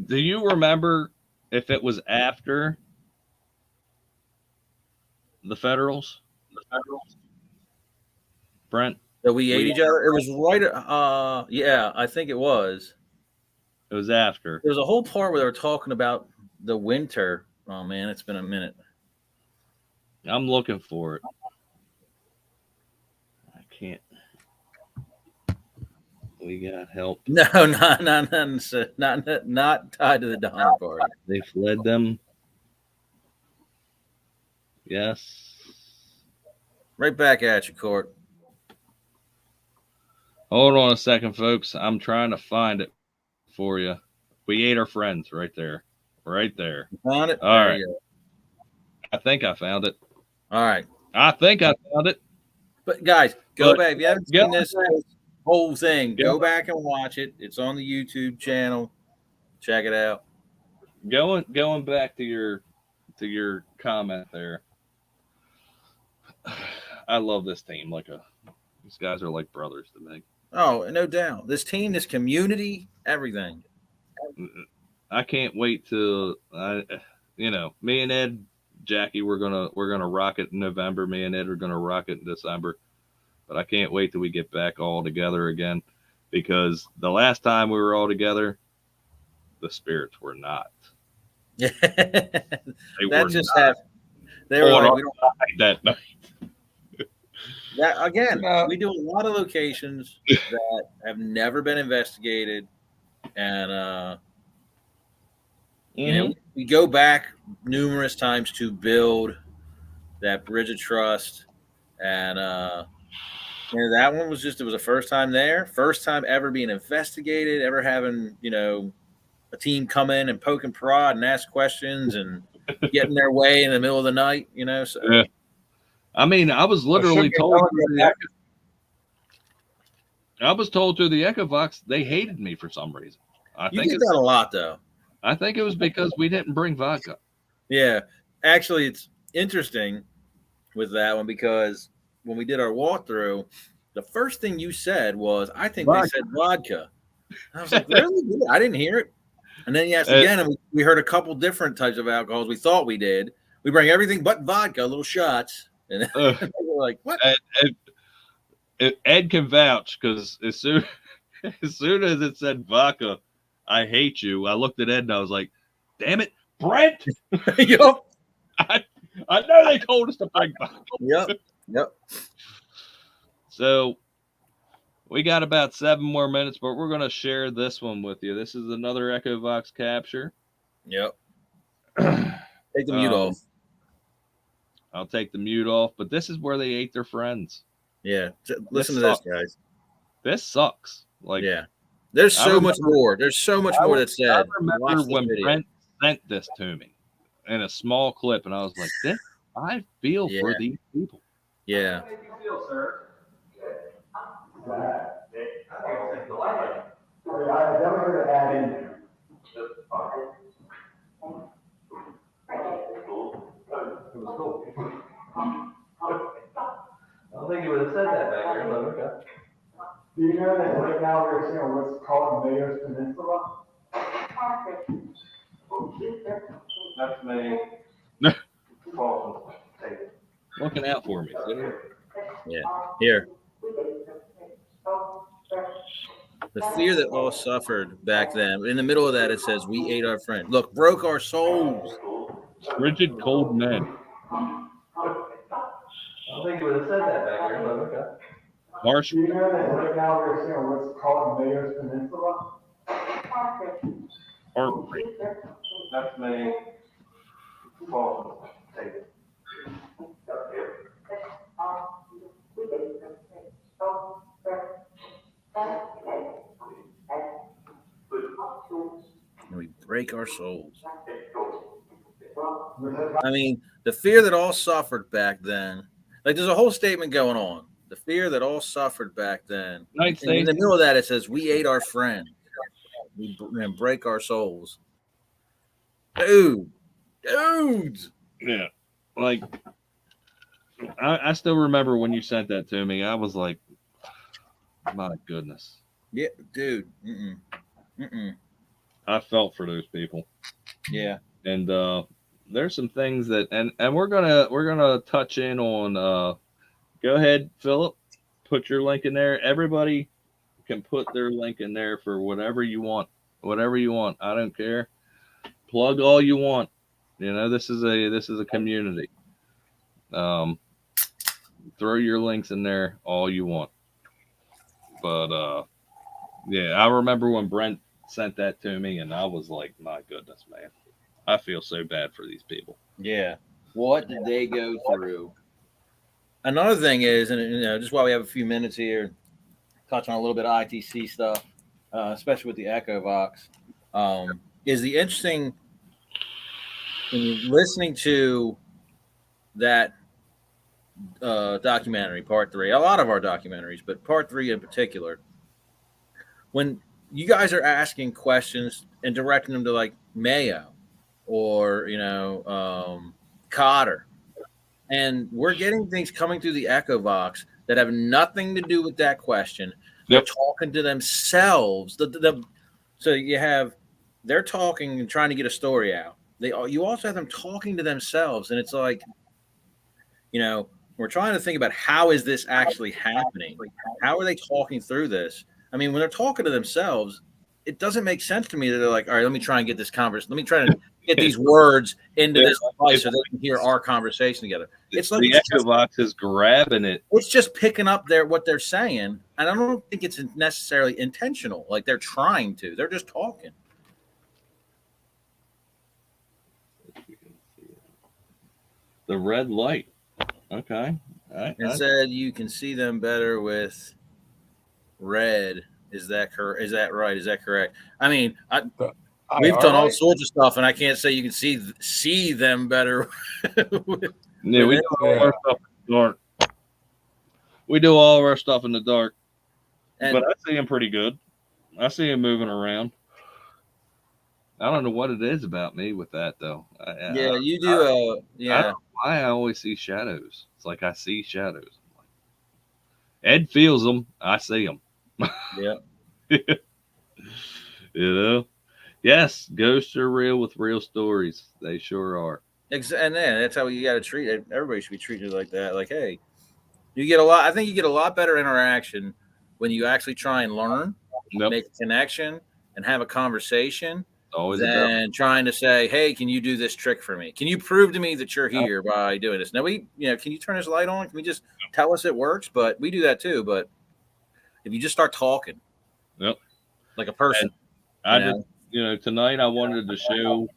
Do you remember if it was after the Federals? Brent?
That we ate each other? It was right. Yeah, I think it was.
It was after.
There's a whole part where they were talking about the winter. Oh, man, it's been a minute.
I'm looking for it. I can't. We got help.
No, not tied to the Donner Party.
They fled them. Yes.
Right back at you, Court.
Hold on a second, folks. I'm trying to find it for you. We ate our friends right there. Right there.
You found it?
All right. I think I found it.
All right.
I think I found it.
But guys, go back. If you haven't seen this whole thing, go back and watch it. It's on the YouTube channel. Check it out.
Going back to your comment there. I love this team. These guys are like brothers to me.
Oh, no doubt. This team, this community, everything.
I can't wait till me and Ed, Jackie, we're gonna rock it in November. Me and Ed are gonna rock it in December. But I can't wait till we get back all together again, because the last time we were all together, the spirits were not.
They
were
just
not.
have. They were like, we don't
that night.
That again, we do a lot of locations that have never been investigated, and we go back numerous times to build that bridge of trust, and that one was it was the first time there, first time ever being investigated, ever having a team come in and poke and prod and ask questions and get in their way in the middle of the night, So.
Yeah. I mean, I was literally told through the Echo Box they hated me for some reason.
You get that a lot, though.
I think it was because we didn't bring vodka.
Yeah, actually, it's interesting with that one because when we did our walkthrough, the first thing you said was, "I think vodka. They said vodka." I was like, "Really? I didn't hear it." And then you asked again, and we heard a couple different types of alcohols. We thought we did. We bring everything but vodka, little shots. And we're like, what?
Ed can vouch because as soon as it said vodka, I hate you. I looked at Ed and I was like, damn it, Brent.
Yup.
I know they told us to bring vodka.
Yep.
So we got about 7 more minutes, but we're going to share this one with you. This is another Echo Vox capture.
Yep. Take the mute off.
I'll take the mute off, but this is where they ate their friends.
Yeah. Listen to this, guys.
This sucks.
There's so much more. There's so much more that's said.
I remember when Brent sent this to me in a small clip, and I was like, I feel for these people.
Yeah.
How do you feel, sir?
I never heard of add in there.
It was cool. I don't think you would have said that back there, but okay.
Do you know that right now we're seeing what's called Mayor's Peninsula?
That's me.
Looking out for me.
Yeah. Here. The fear that all suffered back then. In the middle of that, it says, we ate our friend. Look, broke our souls.
Rigid, cold men.
I don't think you would have said that back there, but okay.
Harsh.
Do you know that right now we're seeing what's called Mayor's Peninsula?
That's me.
And we break our souls. I mean, the fear that all suffered back then, there's a whole statement going on. The fear that all suffered back then.
Night
And in
Station.
the middle of that, it says, "We ate our friend. We break our souls." Dudes.
Yeah, like I still remember when you sent that to me. I was like, my goodness.
Yeah, dude. Mm-mm.
I felt for those people.
Yeah.
And there's some things that and we're gonna touch in on go ahead, Philip, put your link in there. Everybody can put their link in there for whatever you want. Whatever you want. I don't care. Plug all you want. You know, this is a community. Throw your links in there all you want. But yeah, I remember when Brent sent that to me and I was like, my goodness, man. I feel so bad for these people.
Yeah. What did they go through? Another thing is, and you know, just while we have a few minutes here, touch on a little bit of ITC stuff, especially with the Echo Vox, is the interesting when you're listening to that documentary, part 3, a lot of our documentaries, but part 3 in particular, when you guys are asking questions and directing them to like Mayo or, you know, Cotter, and we're getting things coming through the Echo Vox that have nothing to do with that question. They're talking to themselves. So you have, they're talking and trying to get a story out. You also have them talking to themselves, and it's like, you know, we're trying to think about how is this actually happening? How are they talking through this? I mean, when they're talking to themselves, it doesn't make sense to me that they're like, all right, let me try and get this conversation. Let me try to get these words into this device so they can hear our conversation together. It's like
the Echo Vox is grabbing it.
It's just picking up what they're saying, and I don't think it's necessarily intentional. Like they're trying to. They're just talking.
The red light. Okay.
It said you can see them better with red. Is that correct? Is that right? Is that correct? I mean, we've done all sorts of stuff, and I can't say you can see them better.
Yeah, we do all our stuff in the dark. We do all of our stuff in the dark, but I see them pretty good. I see them moving around. I don't know what it is about me with that though.
Yeah, you do. Yeah,
I don't know why I always see shadows. It's like I see shadows. Ed feels them. I see them.
Yeah.
You know. Yes, ghosts are real with real stories. They sure are.
And then that's how you got to treat it. Everybody should be treated like that. Like, hey, you get a lot. I think you get a lot better interaction when you actually try and learn, make a connection, and have a conversation. Than trying to say, hey, can you do this trick for me? Can you prove to me that you're here by doing this? Now can you turn this light on? Can we just tell us it works? But we do that too. But if you just start talking, like a person,
tonight I wanted to show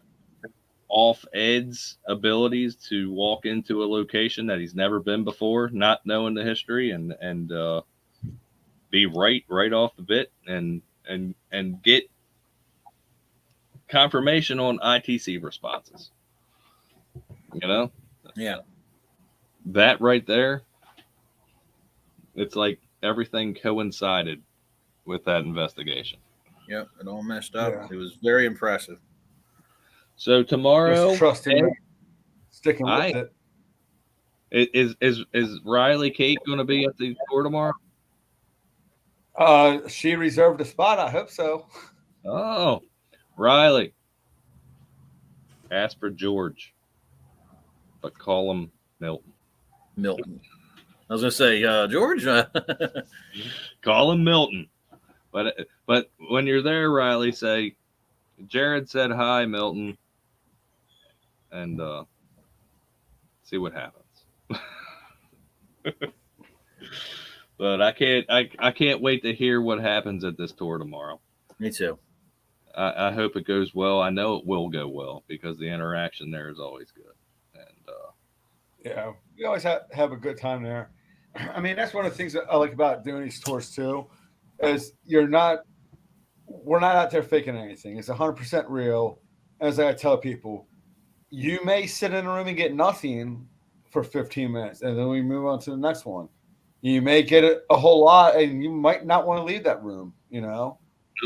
off Ed's abilities to walk into a location that he's never been before, not knowing the history, and be right off the bit and get confirmation on ITC responses. You know?
Yeah.
That right there, it's like everything coincided with that investigation.
Yep, it all messed up. Yeah. It was very impressive.
So tomorrow,
just trusting sticking with
it. Is Riley Kate going to be at the tour tomorrow?
She reserved a spot. I hope so.
Oh, Riley, ask for George, but call him Milton.
Milton. I was going to say George.
Call him Milton. But when you're there, Riley, say, Jared said hi, Milton, and see what happens. But I can't wait to hear what happens at this tour tomorrow.
Me too.
I hope it goes well. I know it will go well because the interaction there is always good. And
we always have a good time there. I mean, that's one of the things that I like about doing these tours too, is we're not out there faking anything. It's 100% real. As I tell people, you may sit in a room and get nothing for 15 minutes, and then we move on to the next one. You may get a whole lot, and you might not want to leave that room, you know.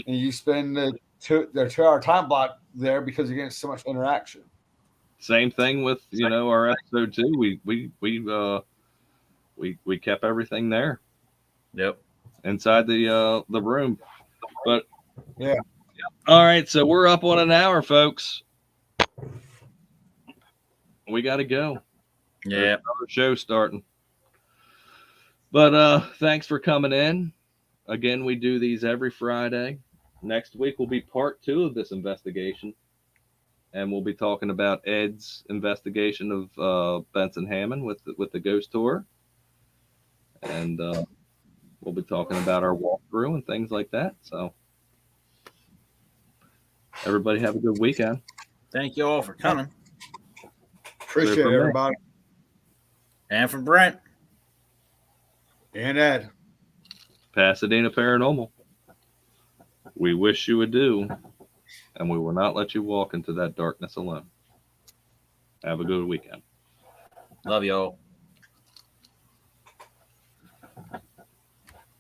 And you spend the 2-hour time block there because you're getting so much interaction.
Same thing with our episode 2. We kept everything there.
Yep.
Inside the room. But
yeah.
All right, so we're up on an hour, folks. We got to go.
Yeah.
There's another show starting. But thanks for coming in. Again, we do these every Friday. Next week will be part 2 of this investigation. And we'll be talking about Ed's investigation of Benson Hammond with the ghost tour. And we'll be talking about our walkthrough and things like that. So everybody have a good weekend.
Thank you all for coming.
Appreciate it, everybody.
And from Brent.
And Ed.
Pasadena Paranormal. We wish you adieu, and we will not let you walk into that darkness alone. Have a good weekend.
Love y'all.